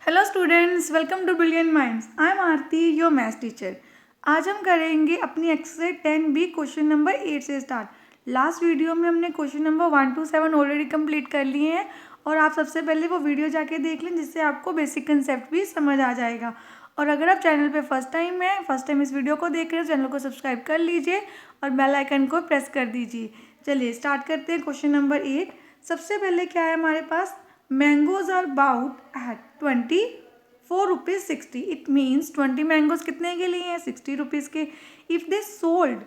Hello students, welcome to Brilliant Minds. I am Aarti, your maths teacher. आज हम करेंगे अपनी एक्सरसाइज 10B क्वेश्चन नंबर 8 से स्टार्ट। लास्ट वीडियो में हमने question number 1 to 7 already complete कर लिए हैं और आप सबसे पहले वो वीडियो जाके देख लें, जिससे आपको बेसिक कंसेप्ट भी समझ आ जाएगा। और अगर आप चैनल पे फर्स्ट टाइम इस वीडियो को देख रहे हो, चैनल को सब्सक्राइब कर लीजिए और बेल आइकन को प्रेस कर दीजिए। चलिए स्टार्ट करते हैं क्वेश्चन नंबर 8। सबसे पहले क्या है हमारे पास, mangoes are bought at 24 rupees 60। It means 20 mangoes कितने के लिए हैं, 60 रुपीज़ के। If they sold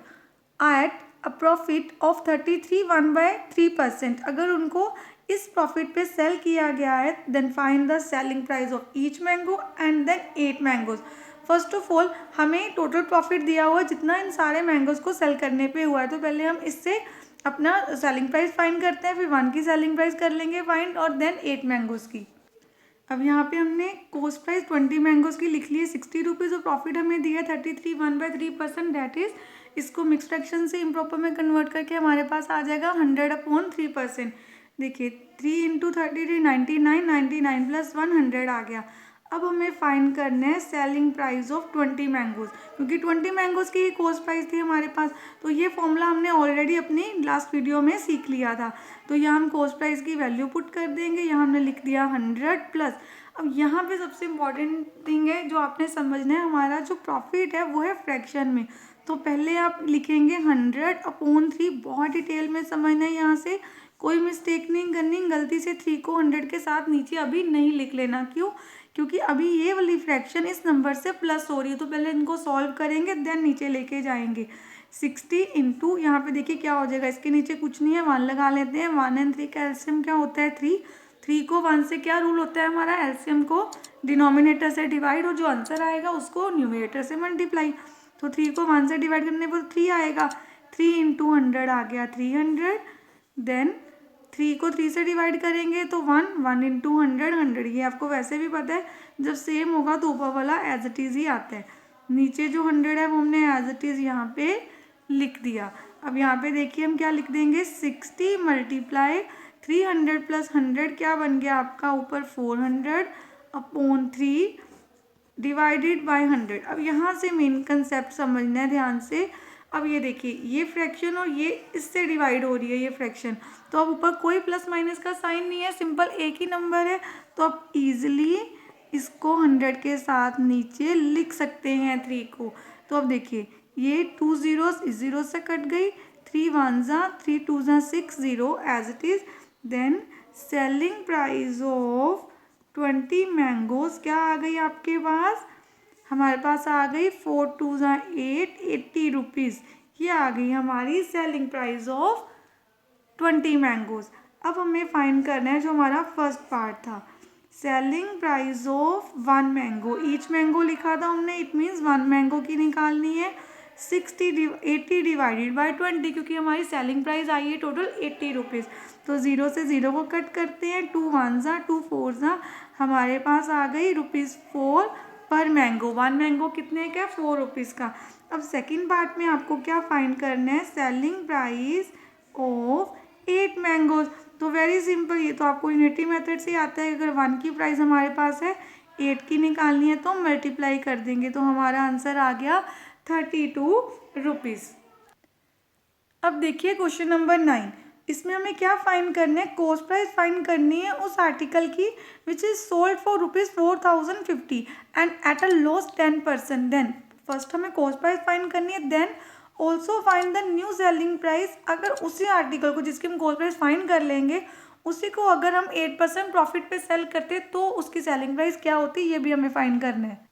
at a profit of 33 1/3%, अगर उनको इस प्रॉफिट पे सेल किया गया है, then find the selling price of each mango and then 8 mangoes. First of all हमें टोटल प्रॉफिट दिया हुआ है जितना इन सारे मैंगोज को सेल करने पे हुआ है, तो पहले हम इससे अपना सेलिंग प्राइस फाइंड करते हैं, फिर 1 की सेलिंग प्राइस कर लेंगे फाइंड और देन 8 मैंगोज की। अब यहाँ पे हमने कॉस्ट प्राइस 20 मैंगोज की लिख ली है 60 रुपीज़ और प्रॉफिट हमें दिया 33 1/3%। दैट इज इसको मिक्स फ्रैक्शन से इम्प्रॉपर में कन्वर्ट करके हमारे पास आ जाएगा 100/3%। देखिए 3 × 33 99, 99 + 100 आ गया। अब हमें फाइंड करना है सेलिंग प्राइस ऑफ 20 मैंगोज, क्योंकि 20 मैंगोज की कॉस्ट प्राइस थी हमारे पास, तो ये फॉर्मूला हमने ऑलरेडी अपनी लास्ट वीडियो में सीख लिया था। तो यहाँ हम कॉस्ट प्राइस की वैल्यू पुट कर देंगे, यहाँ हमने लिख दिया 100 प्लस। अब यहाँ पे सबसे इम्पॉर्टेंट थिंग है जो आपने समझना है, हमारा जो प्रॉफिट है वो है फ्रैक्शन में। तो पहले आप लिखेंगे 100/3। बहुत डिटेल में समझना है, यहाँ से कोई मिस्टेक नहीं करनी। गलती से 3 को 100 के साथ नीचे अभी नहीं लिख लेना। क्यों? क्योंकि अभी ये वाली फ्रैक्शन इस नंबर से प्लस हो रही है, तो पहले इनको सॉल्व करेंगे देन नीचे लेके जाएंगे। 60 इंटू यहाँ पे देखिए क्या हो जाएगा, इसके नीचे कुछ नहीं है, 1 लगा लेते हैं। 1 और 3 का एलसीएम क्या होता है, 3। 3 को 1 से क्या रूल होता है हमारा, एलसीएम को डिनोमिनेटर से डिवाइड और जो आंसर आएगा उसको न्यूमरेटर से मल्टीप्लाई। तो 3 को 1 से डिवाइड करने पर 3 आएगा। 3 × 100 आ गया 300। देन 3 को 3 से डिवाइड करेंगे तो 1 × 100 100। ये आपको वैसे भी पता है, जब सेम होगा तो ऊपर वाला एज इट इज़ ही आता है। नीचे जो 100 है वो हमने एज इट इज़ यहाँ पे लिख दिया। अब यहाँ पे देखिए हम क्या लिख देंगे, 60 × 300 + 100 क्या बन गया आपका, ऊपर 400/3 डिवाइडेड बाय 100। अब यहाँ से मेन कंसेप्ट समझना है ध्यान से। अब ये देखिए ये फ्रैक्शन और ये इससे डिवाइड हो रही है ये फ्रैक्शन, तो अब ऊपर कोई प्लस माइनस का साइन नहीं है, सिंपल एक ही नंबर है। तो अब इजीली इसको 100 के साथ नीचे लिख सकते हैं 3 को। तो अब देखिए ये 2 zeros इस 0 से कट गई, 3 1s 3 2s 6 0 as it is. Then selling price of 20 mangoes क्या आ गई आपके पास, हमारे पास आ गई 4 2s 8 80 रुपीज़। ये आ गई हमारी सेलिंग प्राइस ऑफ 20 मैंगोज। अब हमें फाइंड करना है जो हमारा फर्स्ट पार्ट था, selling price of 1 mango. Each mango लिखा था हमने, इट मीन्स 1 मैंगो की निकालनी है। 80 डिवाइडेड बाय 20, क्योंकि हमारी सेलिंग प्राइस आई है टोटल 80 रुपीज़। तो 0 से 0 को कट करते हैं, 2 1s 2 4s, हमारे पास आ गई ₹4 पर मैंगो। 1 मैंगो कितने का, 4 रुपीज़ का। अब सेकंड पार्ट में आपको क्या फाइंड करना है, सेलिंग प्राइस ऑफ 8 मैंगोज। तो वेरी सिंपल, ये तो आपको यूनिटी मेथड से आता है। अगर 1 की प्राइस हमारे पास है, 8 की निकालनी है तो मल्टीप्लाई कर देंगे, तो हमारा आंसर आ गया 32 रुपीज़। अब देखिए क्वेश्चन नंबर 9। इसमें हमें क्या फाइंड करना है, कॉस्ट प्राइस फाइंड करनी है उस आर्टिकल की which is sold for ₹4050 and at a loss 10%। Then first हमें कॉस्ट प्राइस फाइंड करनी है, then also find the new selling price. अगर उसी आर्टिकल को जिसकी हम कॉस्ट प्राइस फाइंड कर लेंगे, उसी को अगर हम 8% प्रॉफिट पे सेल करते तो उसकी सेलिंग प्राइस क्या होती है, ये भी हमें फाइंड करना है।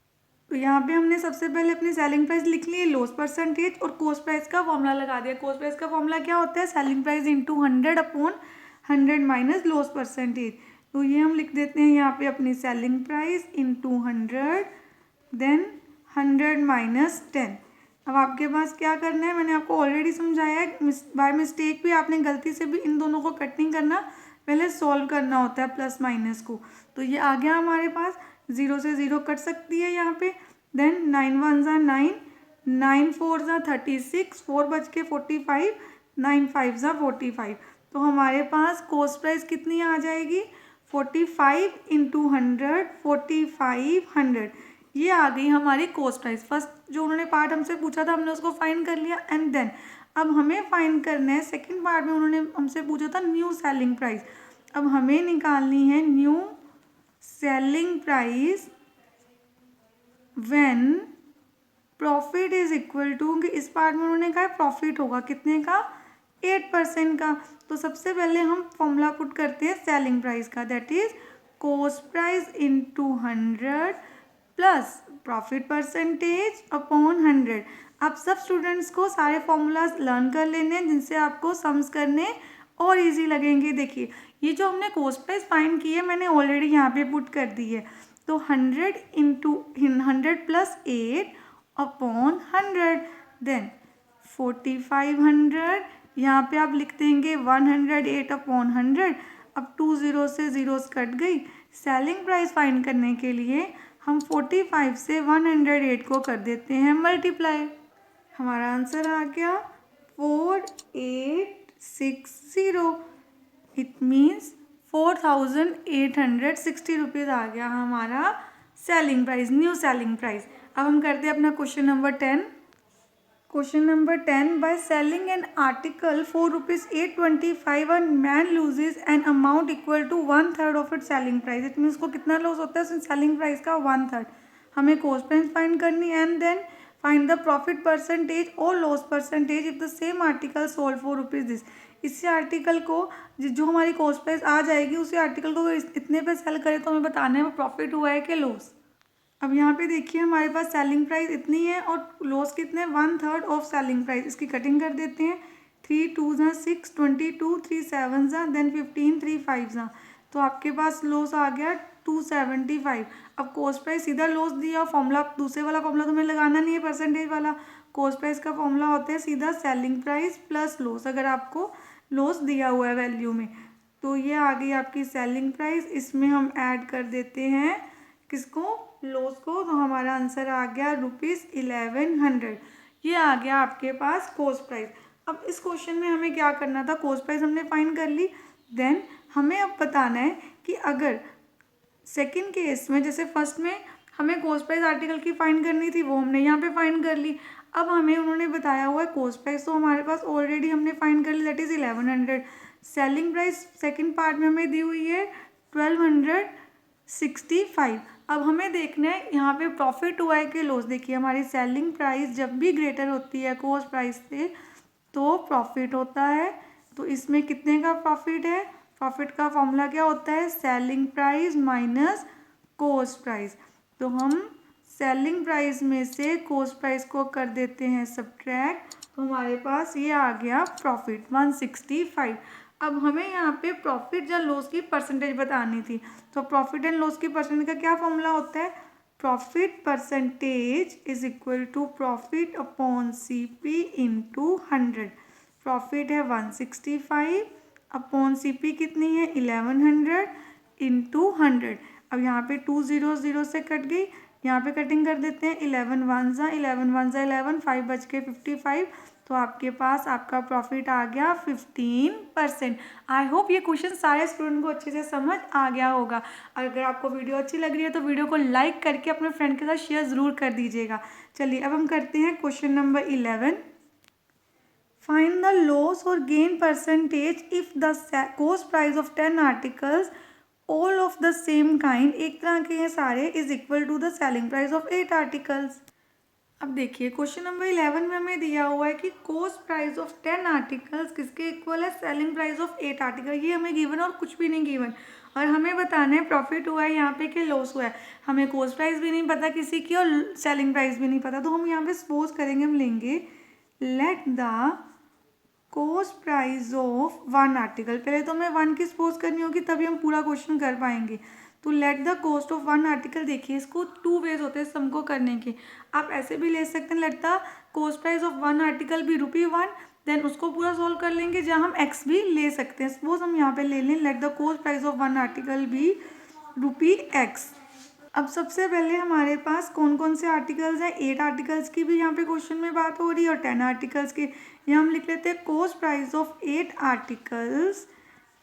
तो यहाँ पे हमने सबसे पहले अपनी सेलिंग प्राइस लिख ली है, लॉस परसेंटेज, और कॉस्ट प्राइस का फॉर्मूला लगा दिया। कॉस्ट प्राइस का फॉर्मूला क्या होता है, selling price into 100/100 minus loss percentage. तो ये हम लिख देते हैं यहाँ पे अपनी selling price into 100, then 100 minus 10। अब आपके पास क्या करना है, मैंने आपको ऑलरेडी समझाया है, बाय मिस्टेक भी आपने गलती से भी इन दोनों को कट नहीं करना, पहले सॉल्व करना होता है प्लस माइनस को। तो ये आ गया हमारे पास, 0 से 0 कट सकती है यहाँ पे। देन 9 1s 9, 9 4s 36, 4 बच के 45, 9 5s 45। तो हमारे पास कॉस्ट प्राइस कितनी आ जाएगी, 45 इंटू 100, 4500, ये आ गई हमारी कॉस्ट प्राइस। फर्स्ट जो उन्होंने पार्ट हमसे पूछा था हमने उसको फाइंड कर लिया, एंड देन अब हमें फाइंड करना है सेकंड पार्ट में उन्होंने हमसे पूछा था न्यू सेलिंग प्राइस। अब हमें निकालनी है new selling price when profit is equal to, इस पार्ट में उन्होंने कहा प्रॉफिट होगा कितने का, 8% का। तो सबसे पहले हम फॉर्मूला पुट करते हैं सेलिंग प्राइस का, that is cost price into 100 plus profit percentage upon 100। आप सब स्टूडेंट्स को सारे फॉर्मूलाज लर्न कर लेने हैं जिनसे आपको सम्स करने और इजी लगेंगे। देखिए ये जो हमने कॉस्ट प्राइस फाइंड की है मैंने ऑलरेडी यहाँ पे पुट कर दी है। तो 100 इंटू 100 प्लस 8 अपॉन 100, देन 4500, यहाँ पे आप लिख देंगे 108 अपॉन 100। अब 2 जीरो से जीरोस कट गई। सेलिंग प्राइस फाइंड करने के लिए हम 45 से 108 को कर देते हैं मल्टीप्लाई। हमारा आंसर आ गया 4860। इट मीन्स 4860 रुपीज़ आ गया हमारा selling price, new selling price. अब हम करते हैं अपना question number 10। Question number 10, by selling an article for ₹825 a man loses an amount equal to 1/3 of it selling price. It means उसको कितना लॉस होता है, उसमें सेलिंग प्राइस का 1/3। हमें कॉस्ट प्राइस फाइंड करनी and then find the profit percentage और loss percentage if the same article sold for rupees this. इसी आर्टिकल को जो हमारी कॉस्ट प्राइस आ जाएगी उसी आर्टिकल को इतने पे सेल करें तो हमें बताना है वो प्रॉफिट हुआ है कि लॉस। अब यहाँ पे देखिए हमारे पास सेलिंग प्राइस इतनी है और लॉस कितने, 1/3 ऑफ सेलिंग प्राइस। इसकी कटिंग कर देते हैं, 3 2 6, 22 3 7 देन 15 3 5। तो आपके पास लॉस आ गया 275। अब कॉस्ट प्राइस सीधा लॉस दिया, फॉर्मूला दूसरे वाला फॉर्मूला तो हमें लगाना नहीं है परसेंटेज वाला। कॉस्ट प्राइस का फॉर्मूला होता है सीधा सेलिंग प्राइस प्लस लॉस, अगर आपको लॉस दिया हुआ है वैल्यू में। तो ये आ गई आपकी सेलिंग प्राइस, इसमें हम ऐड कर देते हैं किसको, लॉस को। तो हमारा आंसर आ गया ₹1100। ये आ गया आपके पास कॉस्ट प्राइस। अब इस क्वेश्चन में हमें क्या करना था, कॉस्ट प्राइस हमने फाइंड कर ली, देन हमें अब बताना है कि अगर सेकंड केस में जैसे फर्स्ट में हमें कॉस्ट प्राइस आर्टिकल की फाइंड करनी थी वो हमने यहाँ पे फाइंड कर ली। अब हमें उन्होंने बताया हुआ है कॉस्ट प्राइस, तो हमारे पास ऑलरेडी हमने फाइंड कर ली, that is 1100। Selling price second part में हमें दी हुई है 1265। अब हमें देखना है यहाँ पे प्रॉफिट हुआ है कि लॉस। देखिए हमारी सेलिंग प्राइस जब भी ग्रेटर होती है कॉस्ट प्राइस से तो प्रॉफिट होता है। तो इसमें कितने का प्रॉफिट है, प्रॉफिट का फॉर्मूला क्या होता है, selling price minus cost price. तो हम सेलिंग प्राइस में से कॉस्ट प्राइस को कर देते हैं सब्ट्रैक्ट, तो हमारे पास ये आ गया प्रॉफिट 165। अब हमें यहाँ पे प्रॉफिट या लॉस की परसेंटेज बतानी थी। तो प्रॉफिट एंड लॉस की परसेंटेज का क्या फॉर्मूला होता है, profit percentage is equal to profit upon CP into 100। Profit है 165 अपॉन CP कितनी है 1100 इंटू 100। अब यहाँ पे 2 जीरो जीरो से कट गई, यहाँ पे कटिंग कर देते हैं, 11 1 11, 5 बच के 55। तो आपके पास आपका प्रॉफिट आ गया 15%। आई होप ये क्वेश्चन सारे स्टूडेंट को अच्छे से समझ आ गया होगा। अगर आपको वीडियो अच्छी लग रही है तो वीडियो को लाइक करके अपने फ्रेंड के साथ शेयर ज़रूर कर दीजिएगा। चलिए अब हम करते हैं question number 11। Find the loss और gain percentage if the cost price of 10 articles all of the same kind, एक तरह के हैं सारे, is equal to the selling price of 8 articles. अब देखिए क्वेश्चन नंबर 11 में हमें दिया हुआ है कि कॉस्ट प्राइस ऑफ 10 आर्टिकल्स किसके इक्वल है, सेलिंग प्राइस ऑफ 8 आर्टिकल। ये हमें गिवन और कुछ भी नहीं गिवन, और हमें बताना है प्रॉफिट हुआ है यहाँ पे कि लॉस हुआ है। हमें कॉस्ट प्राइस भी नहीं पता किसी की और सेलिंग प्राइस भी नहीं पता। तो हम यहाँ पे सपोज करेंगे, हम लेंगे late the cost price of 1 article. पहले तो हमें 1 की सपोज करनी होगी तभी हम पूरा क्वेश्चन कर पाएंगे। तो late the cost of 1 article, देखिए इसको 2 वेज होते हैं सम को करने के। आप ऐसे भी ले सकते हैं, let the cost price of 1 article भी ₹1, देन उसको पूरा सॉल्व कर लेंगे जहाँ हम x भी ले सकते हैं। सपोज हम यहाँ पे ले लें late the cost price of 1 article भी ₹x। अब सबसे पहले हमारे पास कौन कौन से आर्टिकल्स हैं, 8 आर्टिकल्स की भी यहाँ पे क्वेश्चन में बात हो रही है और 10 आर्टिकल्स की। यहाँ हम लिख लेते हैं cost price of 8 articles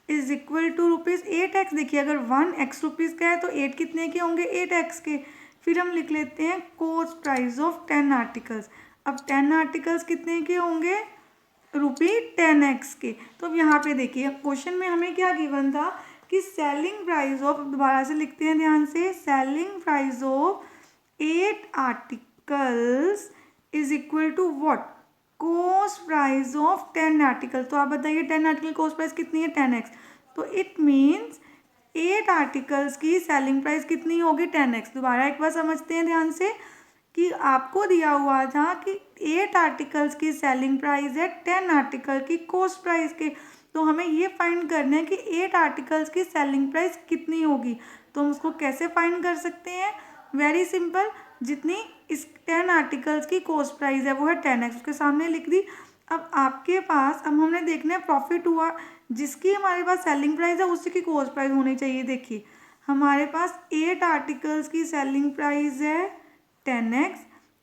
is equal to ₹8x। देखिए अगर 1x रुपीज़ का है तो 8 कितने के होंगे, 8x के। फिर हम लिख लेते हैं कॉस्ट प्राइस ऑफ 10 आर्टिकल्स। अब 10 आर्टिकल्स कितने के होंगे, ₹10x के। तो अब यहाँ पे देखिए क्वेश्चन में हमें क्या गिवन था कि सेलिंग प्राइस ऑफ, दोबारा से लिखते हैं ध्यान से, selling price of 8 articles is equal to what, cost price of 10 article. तो आप बताइए 10 आर्टिकल कॉस्ट प्राइस कितनी है, 10x। तो इट मीन्स 8 आर्टिकल्स की सेलिंग प्राइस कितनी होगी, 10x। दोबारा एक बार समझते हैं ध्यान से कि आपको दिया हुआ था कि 8 आर्टिकल्स की सेलिंग प्राइस है 10 आर्टिकल की कॉस्ट प्राइस के। तो हमें ये फाइंड करना है कि 8 आर्टिकल्स की सेलिंग प्राइस कितनी होगी। तो हम उसको कैसे फाइंड कर सकते हैं, वेरी सिंपल, जितनी इस 10 आर्टिकल्स की कॉस्ट प्राइस है वो है 10x, उसके सामने लिख दी। अब आपके पास, अब हमने देखना है प्रॉफिट हुआ, जिसकी हमारे पास सेलिंग प्राइस है उसी की कॉस्ट प्राइस होनी चाहिए। देखिए हमारे पास 8 आर्टिकल्स की सेलिंग प्राइस है 10x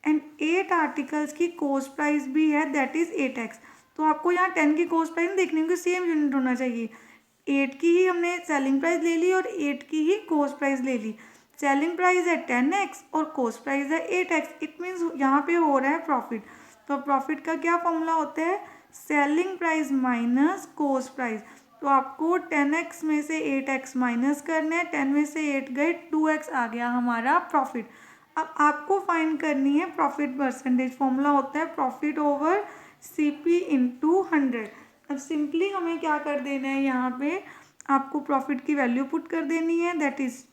एंड 8 आर्टिकल्स की कॉस्ट प्राइस भी है दैट इज 8x। तो आपको यहाँ 10 की कॉस्ट प्राइस देखने को सेम यूनिट होना चाहिए। 8 की ही हमने सेलिंग प्राइस ले ली और 8 की ही कॉस्ट प्राइस ले ली। सेलिंग प्राइस है 10x और कॉस्ट प्राइस है 8x। इट मीन्स यहाँ पे हो रहा है प्रॉफिट। तो प्रॉफिट का क्या फॉर्मूला होता है, selling price minus cost price. तो आपको 10x में से 8x माइनस करना है, 10 में से 8 गए, 2x आ गया हमारा प्रॉफिट। अब आपको फाइंड करनी है प्रॉफिट परसेंटेज। फॉर्मूला होता है प्रॉफिट ओवर CP इंटू 100। अब सिंपली हमें क्या कर देना है, यहाँ पे आपको प्रॉफिट की वैल्यू पुट कर देनी है दैट इज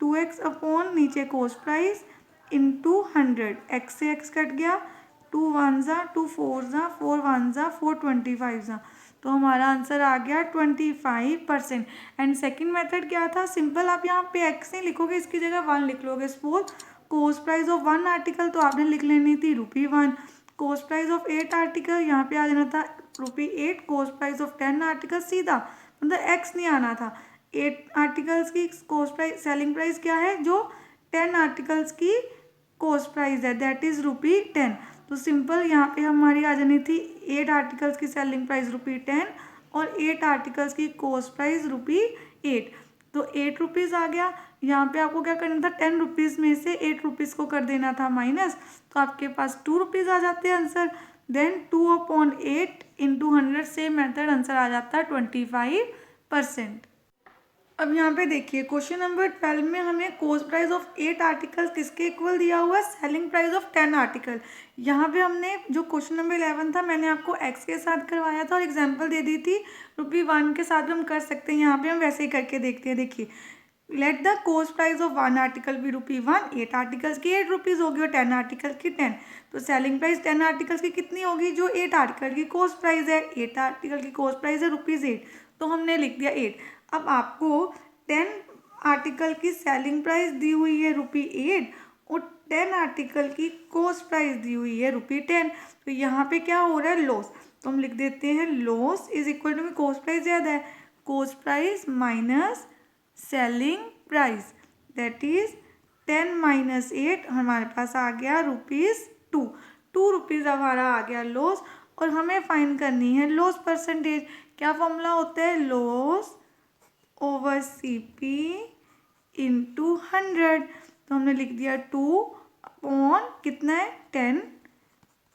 2x अपॉन नीचे कॉस्ट प्राइस इंटू 100। x से x कट गया, 2 1 जा 2 4 जा 4 1 जा 4 25 जा। तो हमारा आंसर आ गया 25%। एंड सेकंड मेथड क्या था, सिंपल, आप यहाँ पे x नहीं लिखोगे, इसकी जगह 1 लिख लोगे। Suppose cost price of 1 article तो आपने लिख लेनी थी ₹1। कॉस्ट प्राइस ऑफ 8 आर्टिकल यहाँ पे आ जाना था ₹8। कॉस्ट प्राइस ऑफ 10 आर्टिकल सीधा, मतलब x नहीं आना था। 8 आर्टिकल्स की कॉस्ट प्राइस, सेलिंग प्राइस क्या है, जो 10 आर्टिकल्स की कॉस्ट प्राइस है दैट इज ₹10। तो सिंपल यहाँ पे हमारी आ जानी थी 8 आर्टिकल्स की सेलिंग प्राइस ₹10 और 8 आर्टिकल्स की कॉस्ट प्राइस ₹8। तो 8 रुपीज़ आ गया। यहाँ पे आपको क्या करना था, 10 रुपीज़ में से 8 रुपीज़ को कर देना था माइनस, तो आपके पास 2 रुपीज़ आ जाते हैं answer. Then 2/8 into 100, same method, answer आ जाता है 25%। अब यहाँ पे देखिए क्वेश्चन नंबर 12 में हमें कॉस्ट प्राइस ऑफ 8 आर्टिकल्स किसके इक्वल दिया हुआ है, सेलिंग प्राइस ऑफ 10 आर्टिकल। यहाँ पे हमने जो क्वेश्चन नंबर 11 था मैंने आपको x के साथ करवाया था और एग्जांपल दे दी थी ₹1 के साथ भी हम कर सकते हैं। यहाँ पे हम वैसे ही करके देखते हैं। देखिए late the cost price of 1 article भी ₹1, 8 आर्टिकल्स की 8 रुपीज़ होगी और 10 आर्टिकल की 10। तो सेलिंग प्राइस 10 आर्टिकल्स की कितनी होगी, जो 8 आर्टिकल की कॉस्ट प्राइस है, 8 आर्टिकल की कॉस्ट प्राइस है ₹8, तो हमने लिख दिया 8। अब आपको 10 आर्टिकल की सेलिंग प्राइस दी हुई है ₹8 और 10 आर्टिकल की कॉस्ट प्राइस दी हुई है ₹10। तो यहाँ पे क्या हो रहा है, लॉस। तो हम लिख देते हैं loss is equal to, cost price ज़्यादा है, cost price minus selling price that is 10 minus 8, हमारे पास आ गया ₹2। 2 रुपीज़ हमारा आ गया लॉस। और हमें फाइंड करनी है लॉस परसेंटेज। क्या फॉर्मूला होता है, लॉस ओवर CP इंटू 100। तो हमने लिख दिया 2 अपॉन कितना है 10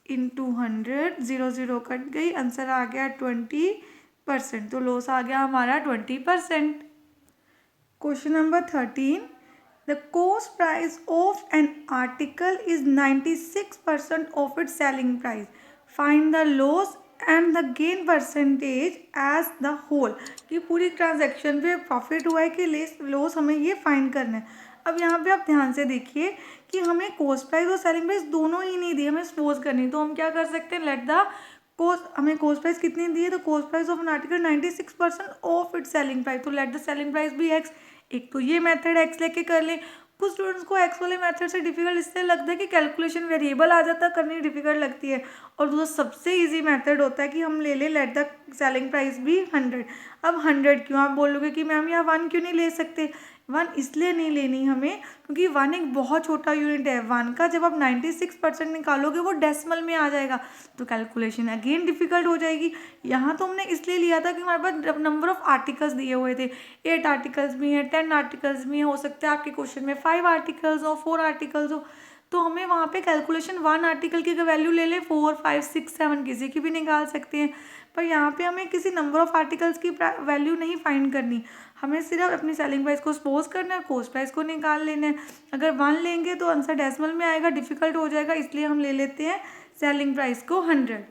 इंटू 100, 0 0 कट गई, आंसर आ गया 20%। तो लॉस आ गया हमारा 20%। Question number 13, the cost price of an article is 96% of its selling price, find the loss and the gain percentage as the whole. कि पूरी ट्रांजैक्शन पे प्रॉफिट हुआ है कि लॉस, हमें ये फाइंड करना है। अब यहाँ पे आप ध्यान से देखिए कि हमें कॉस्ट प्राइस और सेलिंग प्राइस दोनों ही नहीं दी, हमें सपोज करनी। तो हम क्या कर सकते हैं, लेट द कॉस्ट, हमें कॉस्ट प्राइस कितनी दी है, तो cost price of an article 96% of its selling price. तो लेट द सेलिंग प्राइस भी x। एक तो ये मेथड x लेके कर लें। कुछ स्टूडेंट्स को एक्स वाले मेथड से डिफिकल्ट इससे लगता है कि कैलकुलेशन वेरिएबल आ जाता है, करनी डिफिकल्ट लगती है। और दूसरा सबसे इजी मेथड होता है कि हम ले लें लेट द सेलिंग प्राइस भी 100। अब 100 क्यों, आप बोलोगे कि मैम यहाँ 1 क्यों नहीं ले सकते, वन इसलिए नहीं लेनी हमें क्योंकि वन एक बहुत छोटा यूनिट है। वन का जब आप 96% निकालोगे वो डेसिमल में आ जाएगा, तो कैलकुलेशन अगेन डिफिकल्ट हो जाएगी। यहाँ तो हमने इसलिए लिया था कि हमारे पास नंबर ऑफ आर्टिकल्स दिए हुए थे, 8 आर्टिकल्स भी हैं, 10 आर्टिकल्स भी हैं, हो सकता है आपके क्वेश्चन में 5 आर्टिकल्स हो, 4 आर्टिकल्स हो, तो हमें वहाँ पे कैलकुलेशन 1 आर्टिकल की अगर वैल्यू ले लें 4, 5, 6, 7 किसी की भी निकाल सकते हैं। पर यहाँ पे हमें किसी नंबर ऑफ आर्टिकल्स की वैल्यू नहीं फाइंड करनी, हमें सिर्फ अपनी सेलिंग प्राइस को सपोज करना है, कॉस्ट प्राइस को निकाल लेना है। अगर 1 लेंगे तो आंसर डेसिमल में आएगा, डिफिकल्ट हो जाएगा, इसलिए हम ले लेते हैं सेलिंग प्राइस को 100।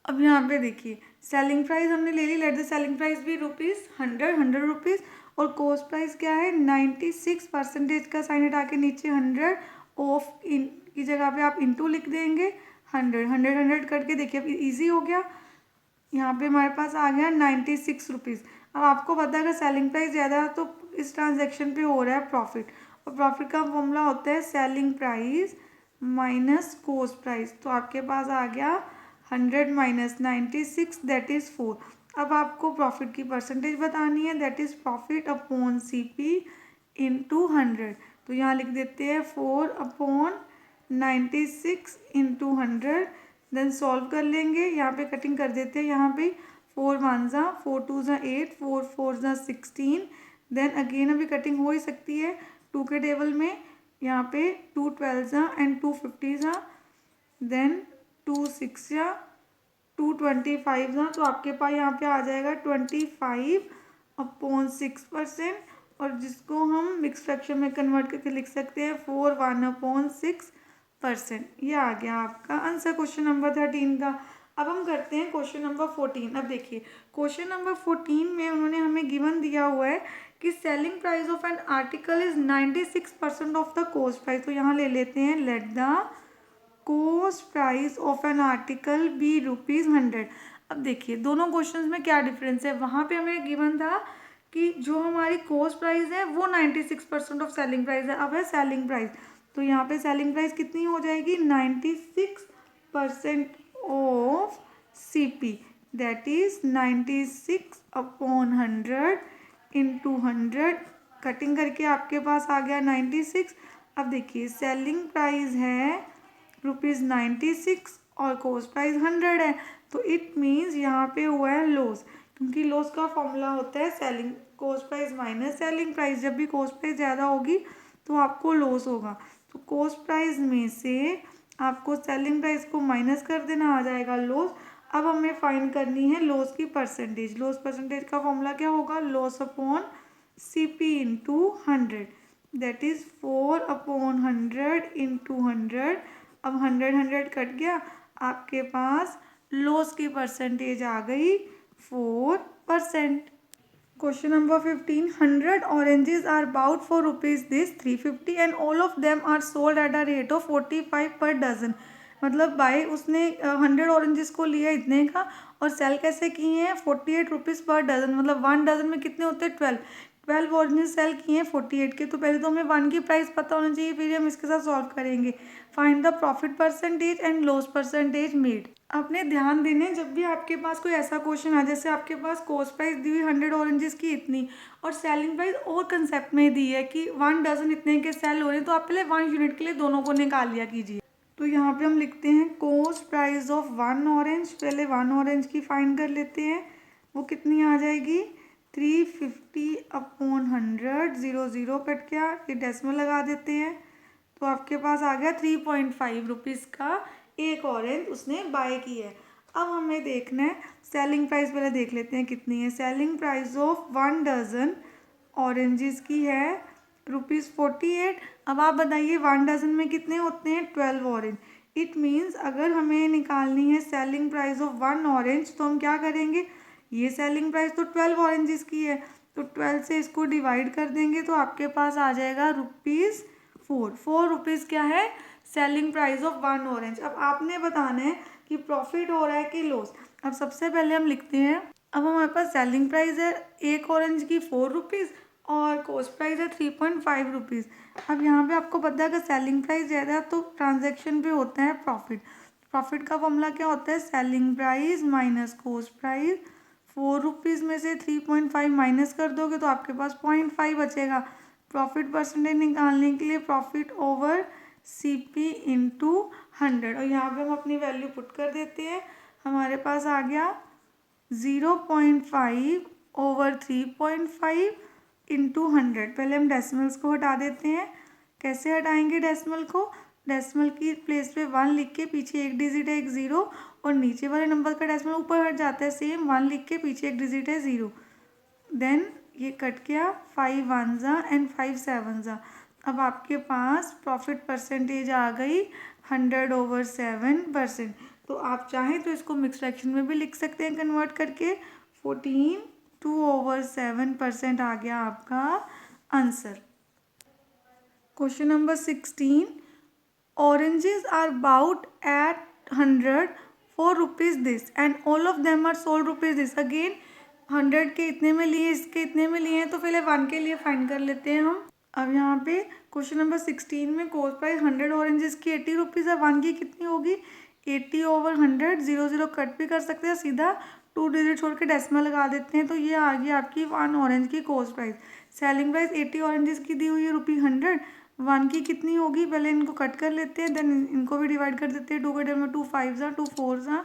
अब यहाँ पे देखिए सेलिंग प्राइस हमने ले ली, लेट द सेलिंग प्राइस भी ₹100 रुपीज़, और कॉस्ट प्राइस क्या है 96% का साइन हटा के नीचे 100 ऑफ इन की जगह पे आप इंटू लिख देंगे 100 100 100 करके देखिए अब ईजी हो गया। यहाँ पे हमारे पास आ गया 96 रुपीज़। अब आपको पता है अगर सेलिंग प्राइस ज़्यादा है तो इस ट्रांजैक्शन पे हो रहा है प्रॉफिट, और प्रॉफिट का फॉर्मूला होता है selling price minus cost price. तो आपके पास आ गया 100 माइनस 96 दैट इज़ 4। अब आपको प्रॉफिट की परसेंटेज बतानी है, that is profit upon CP into 100। तो यहाँ लिख देते हैं 4/96 इंटू 100, देन सॉल्व कर लेंगे। यहाँ पे कटिंग कर देते हैं, यहाँ पे 4 1 ज़ा 4 2 ज़ा 8 4 4 ज़ा 16, देन अगेन अभी कटिंग हो ही सकती है 2 के टेबल में। यहाँ पे 2 12 ज़ा एंड 2 50 ज़ा, देन 2 6 ज़ा 2 25 ज़ा, तो आपके पास यहाँ पे आ जाएगा 25/6%, और जिसको हम मिक्स फ्रैक्शन में कन्वर्ट करके लिख सकते हैं 4 1/6%। ये आ गया आपका आंसर क्वेश्चन नंबर 13 का। अब हम करते हैं क्वेश्चन नंबर 14। अब देखिए क्वेश्चन नंबर 14 में उन्होंने हमें गिवन दिया हुआ है कि selling price of an article is 96% of the cost price. तो यहाँ ले लेते हैं let the cost price of an article be ₹100। अब देखिए दोनों क्वेश्चंस में क्या डिफरेंस है, वहाँ पे हमें गिवन था कि जो हमारी कॉस्ट प्राइस है वो 96% ऑफ सेलिंग प्राइस है। अब है सेलिंग प्राइस, तो यहाँ पे सेलिंग प्राइस कितनी हो जाएगी 96% of CP, that is 96/100 into 100, cutting करके आपके पास आ गया 96। अब देखिए सेलिंग प्राइस है ₹96 और कॉस्ट प्राइस 100 है, तो इट मीन्स यहाँ पे हुआ है लॉस, क्योंकि लॉस का फॉर्मूला होता है selling cost price minus selling price. जब भी कॉस्ट प्राइस ज़्यादा होगी तो आपको लॉस होगा, तो कॉस्ट प्राइस में से आपको सेलिंग प्राइस को माइनस कर देना, आ जाएगा लॉस। अब हमें फाइंड करनी है लॉस की परसेंटेज। लॉस परसेंटेज का फॉर्मूला क्या होगा, loss upon CP into 100, that is 4/100 into 100। अब 100 100 कट गया, आपके पास लॉस की परसेंटेज आ गई 4%। Question number 15, 100 oranges are bought for rupees this 350 and all of them are sold at a rate of 45 per dozen। मतलब by उसने 100 oranges को लिया इतने का, और सेल कैसे किए हैं 48 रुपीज़ पर डजन, मतलब 1 डजन में कितने होते हैं 12 ऑरेंजेस सेल किए हैं 48 के। तो पहले तो हमें 1 की प्राइस पता होना चाहिए, फिर हम इसके साथ सॉल्व करेंगे। Find the profit percentage and loss percentage made. आपने ध्यान देने जब भी आपके पास कोई ऐसा क्वेश्चन आ, जैसे आपके पास कॉस्ट प्राइस दी हुई 100 ऑरेंजेस की इतनी, और सेलिंग प्राइस और कंसेप्ट में दी है कि 1 डजन इतने के सेल हो रहे हैं, तो आप पहले 1 यूनिट के लिए दोनों को निकाल लिया कीजिए। तो यहाँ पे हम लिखते हैं कॉस्ट प्राइस ऑफ 1 ऑरेंज, पहले 1 ऑरेंज की फाइंड कर लेते हैं, वो कितनी आ जाएगी 350/100, 0 0 कट गया, ये डेसिमल लगा देते हैं, तो आपके पास आ गया 3.5 रुपीज़ का एक ऑरेंज उसने बाय की है। अब हमें देखना है सेलिंग प्राइस, पहले देख लेते हैं कितनी है। Selling price of 1 dozen oranges की है ₹48। अब आप बताइए 1 डजन में कितने होते हैं 12 ऑरेंज। इट मीन्स अगर हमें निकालनी है सेलिंग प्राइस ऑफ 1 ऑरेंज, तो हम क्या करेंगे, ये सेलिंग प्राइस तो 12 ऑरेंजेस की है, तो 12 से इसको डिवाइड कर देंगे, तो आपके पास आ जाएगा ₹4 रुपीज़ क्या है सेलिंग प्राइस ऑफ 1 ऑरेंज। अब आपने बताना है कि प्रॉफिट हो रहा है कि लॉस। अब सबसे पहले हम लिखते हैं, अब हमारे पास सेलिंग प्राइस है एक ऑरेंज की 4 रुपीज़ और कॉस्ट प्राइस है 3.5 रुपीज़। अब यहाँ पे आपको पता है कि सेलिंग प्राइस ज़्यादा है तो ट्रांजैक्शन पे होता है प्रॉफिट। प्रॉफिट का फॉर्मूला क्या होता है, selling price minus cost price. 4 rupees में से 3.5 माइनस कर दोगे तो आपके पास 0.5 बचेगा, प्रॉफिट परसेंटेज निकालने के लिए प्रॉफिट ओवर CP इंटू 100, और यहाँ पे हम अपनी वैल्यू पुट कर देते हैं। हमारे पास आ गया 0.5 ओवर 3.5 इंटू 100। पहले हम डेसिमल्स को हटा देते हैं। कैसे हटाएंगे डेसिमल को? डेसिमल की प्लेस पे 1 लिख के पीछे एक डिजिट है, एक 0, और नीचे वाले नंबर का डेसिमल ऊपर हट जाता है, सेम 1 लिख के पीछे एक डिजिट है 0। देन ये कट गया, 5 1 जा एंड 5 7 जा। अब आपके पास प्रॉफिट परसेंटेज आ गई 100 ओवर 7%। तो आप चाहें तो इसको मिक्स फ्रैक्शन में भी लिख सकते हैं कन्वर्ट करके। 14 2 ओवर 7% आ गया आपका answer. Question number 16, oranges are bought at 100 for rupees this and all of them are sold rupees this। Again 100 के इतने में लिए, इसके इतने में लिए हैं, तो पहले 1 के लिए फाइंड कर लेते हैं हम। अब यहाँ पे क्वेश्चन नंबर 16 में कॉस्ट प्राइस 100 ऑरेंजेस की 80 रुपीज़ है। 1 की कितनी होगी? 80 ओवर 100, 0 0 कट भी कर सकते हैं, सीधा 2 डिजिट छोड़ के डेसिमल लगा देते हैं, तो ये आ गई आपकी 1 ऑरेंज की cost price. Selling price 80 oranges की दी हुई है ₹100। 1 की कितनी होगी? पहले इनको कट कर लेते हैं, देन इनको भी डिवाइड कर देते हैं। 2 के टेबल में 2 5 जा, 2 4 जा,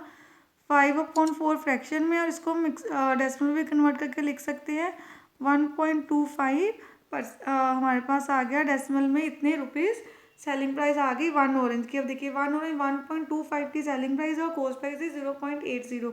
5/4 फ्रैक्शन में, और इसको मिक्स डेसिमल भी कन्वर्ट करके लिख सकते हैं। 1.25 पर हमारे पास आ गया डेसिमल में इतने रुपीज़। सेलिंग प्राइस आ गई 1 ऑरेंज की। अब देखिए 1 ऑरेंज 1.25 की सेलिंग प्राइस है और कॉस्ट प्राइस है 0.80।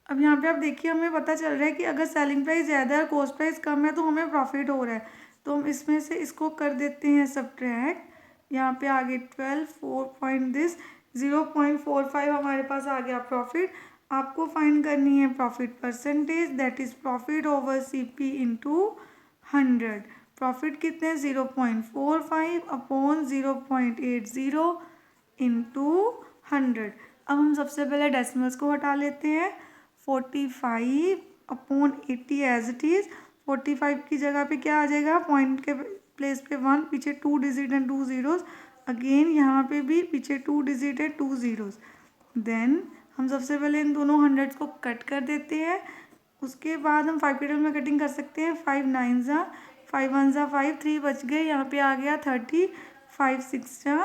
अब यहाँ पे आप देखिए हमें पता चल रहा है कि अगर सेलिंग प्राइस ज़्यादा है, कॉस्ट प्राइस कम है, तो हमें प्रॉफिट हो रहा है। तो हम इसमें से इसको कर देते हैं सब्ट्रैक्ट। यहाँ पे आ गए 12 4 पॉइंट दिस 0.45 हमारे पास आ गया प्रॉफिट। आपको फाइंड करनी है profit percentage, that is profit over CP into 100। Profit कितने? 0.45 अपॉन 0.80 इंटू 100। अब हम सबसे पहले डेसिमल्स को हटा लेते हैं। 45 अपॉन 80 एज इट इज़। 45 की जगह पे क्या आ जाएगा? पॉइंट के प्लेस पे 1, पीछे 2 डिजिट एंड 2 जीरोस। अगेन यहाँ पे भी पीछे 2 डिजिट है, 2 जीरोस। देन हम सबसे पहले इन दोनों हंड्रेड्स को कट कर देते हैं। उसके बाद हम 5 के टेबल में कटिंग कर सकते हैं। 5 9 जा, 5 1 जा 5, 3 बच गए, यहाँ पे आ गया 30, 5 6 जा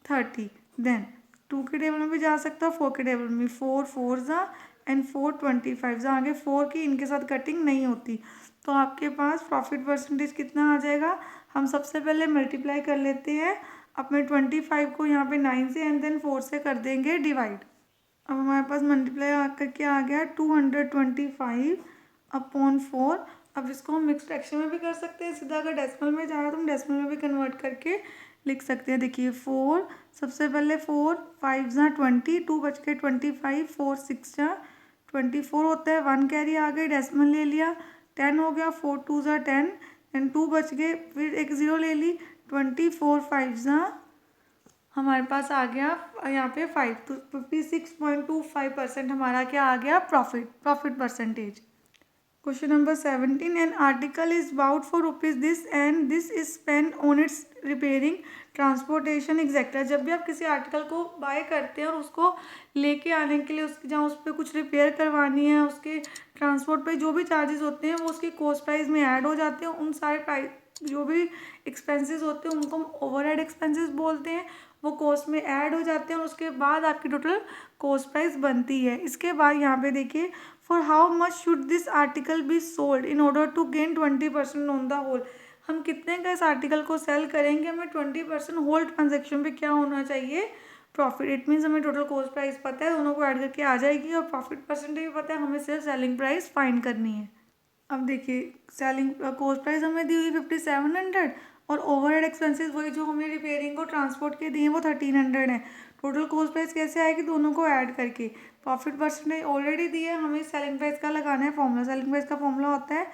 30। देन 2 के टेबल में भी जा सकता है, 4 के टेबल में 4 4 जा एंड 4 25 जा। आगे 4 की इनके साथ कटिंग नहीं होती, तो आपके पास प्रॉफिट परसेंटेज कितना आ जाएगा? हम सबसे पहले मल्टीप्लाई कर लेते हैं अपने 25 को यहाँ पे 9 से एंड देन 4 से कर देंगे डिवाइड। अब हमारे पास मल्टीप्लाई करके आ गया 225 अपॉन 4। अब इसको हम मिक्स फ्रैक्शन में भी कर सकते हैं, सीधा अगर डेसिमल में जा रहा है तो हम डेसिमल में भी कन्वर्ट करके लिख सकते हैं। देखिए 4, सबसे पहले 4 5 जा 20, 2 बच के 25, 4 6 जा 24 होता है, 1 कैरी आ गई, डेसिमल ले लिया, 10 हो गया, 4 2 जा 10 एंड 2 बच गए, फिर एक 0 ले ली, 24 5 जा हमारे पास आ गया यहाँ पे 5, तो 56.25% हमारा क्या आ गया? Profit percentage. Question number 17, an article is bought for rupees this and this is spend on its repairing transportation etcetera. जब भी आप किसी आर्टिकल को बाय करते हैं और उसको लेके आने के लिए उसकी जहाँ उस पर कुछ रिपेयर करवानी है, उसके ट्रांसपोर्ट पे जो भी चार्जेस होते हैं वो उसकी कॉस्ट प्राइस में ऐड हो जाते हैं। उन सारे प्राइस जो भी एक्सपेंसेस होते हैं उनको हम ओवरहेड एक्सपेंसेस बोलते हैं, वो कॉस्ट में ऐड हो जाते हैं और उसके बाद आपकी टोटल कॉस्ट प्राइस बनती है। इसके बाद यहाँ पे देखिए, for how much should this article be sold in order to gain 20% on the whole. हम कितने का इस आर्टिकल को सेल करेंगे, हमें 20% होल ट्रांजेक्शन पे क्या होना चाहिए? प्रॉफिट। इट मीन्स हमें टोटल कॉस्ट प्राइस पता है, दोनों को ऐड करके आ जाएगी, और प्रॉफिट परसेंटेज भी पता है, हमें सिर्फ सेलिंग प्राइस फाइंड करनी है। अब देखिए सेलिंग कॉस्ट प्राइस हमें दी हुई 5700 और ओवरहेड एक्सपेंसेस वही जो हमें रिपेयरिंग और ट्रांसपोर्ट के दिए वो 1300 है। टोटल कॉस्ट प्राइस कैसे आएगी? दोनों को ऐड करके। प्रॉफिट परसेंटेज ऑलरेडी दी है, हमें सेलिंग प्राइस का लगाना है फॉर्मूला। सेलिंग प्राइस का फॉर्मूला होता है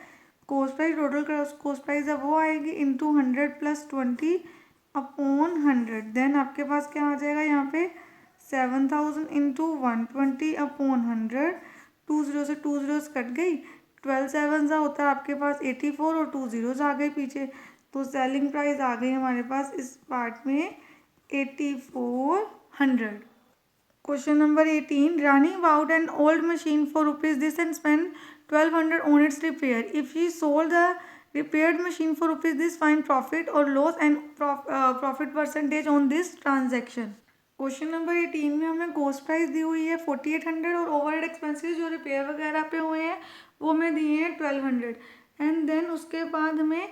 cost price, total cost price है वो आएगी इंटू 100 + 20 अपॉन 100। देन आपके पास क्या आ जाएगा यहाँ पे 7000 इंटू 120 अपॉन 100। 2 0 से 2 0 कट गई, 12 7 होता है आपके पास 84 और 2 zeros आ गए पीछे, तो सेलिंग प्राइस आ गई हमारे पास इस पार्ट में 8400। Question number 18, Rani bought an old machine for rupees this and spend 1200 on its repair. If she sold the repaired machine for rupees this, find profit और loss and profit percentage on this transaction. Question number 18 में हमें cost price दी हुई है 4800 और overhead expenses जो repair वगैरह पे हुए हैं वो हमें दिए हैं 1200। एंड देन उसके बाद हमें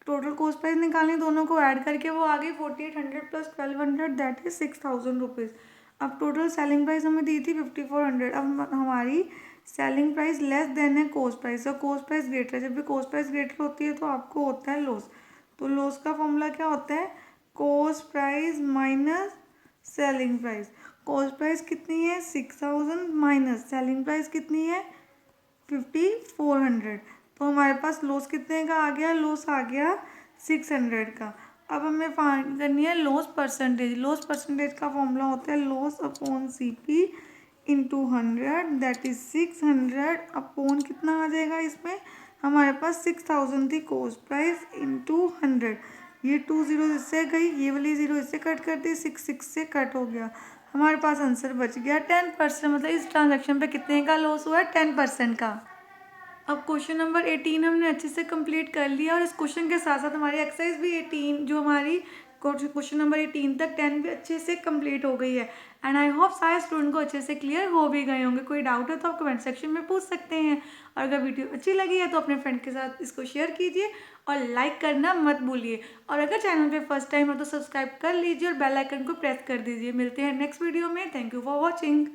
टोटल कॉस्ट प्राइस निकालनी, दोनों को ऐड करके वो आ गई 4800 प्लस 1200 दैट इज 6000 रुपीज़। अब टोटल सेलिंग प्राइस हमें दी थी 5400। अब हमारी सेलिंग प्राइस लेस देन है कॉस्ट प्राइस, और कॉस्ट प्राइस ग्रेटर है। जब भी कॉस्ट प्राइस ग्रेटर होती है तो आपको होता है लॉस। तो लॉस का फॉर्मूला क्या होता है, cost price minus selling price. Cost price कितनी है 6000 माइनस सेलिंग प्राइस कितनी है 5400। तो हमारे पास लॉस कितने का आ गया, लॉस आ गया 600 का। अब हमें फाइंड करनी है लॉस परसेंटेज। लॉस परसेंटेज का फॉर्मूला होता है loss upon CP into 100 that is 600 upon कितना आ जाएगा, इसमें हमारे पास 6000 थी कॉस्ट प्राइस इंटू 100। ये 2 जीरो इससे गई, ये वाली जीरो इससे कट कर दी, 6 से कट हो गया। हमारे पास आंसर बच गया 10%। मतलब इस ट्रांजैक्शन पे कितने का लॉस हुआ है, 10% का। अब क्वेश्चन नंबर 18 हमने अच्छे से कंप्लीट कर लिया, और इस क्वेश्चन के साथ साथ हमारी एक्सरसाइज भी 18 जो हमारी क्वेश्चन नंबर 18 तक 10 भी अच्छे से कंप्लीट हो गई है। एंड आई होप सारे स्टूडेंट को अच्छे से क्लियर हो भी गए होंगे। कोई डाउट है तो आप कमेंट सेक्शन में पूछ सकते हैं, और अगर वीडियो अच्छी लगी है तो अपने फ्रेंड के साथ इसको शेयर कीजिए और लाइक करना मत भूलिए। और अगर चैनल पे फर्स्ट टाइम हो तो सब्सक्राइब कर लीजिए और बेल आइकन को प्रेस कर दीजिए। मिलते हैं नेक्स्ट वीडियो में। Thank you for watching.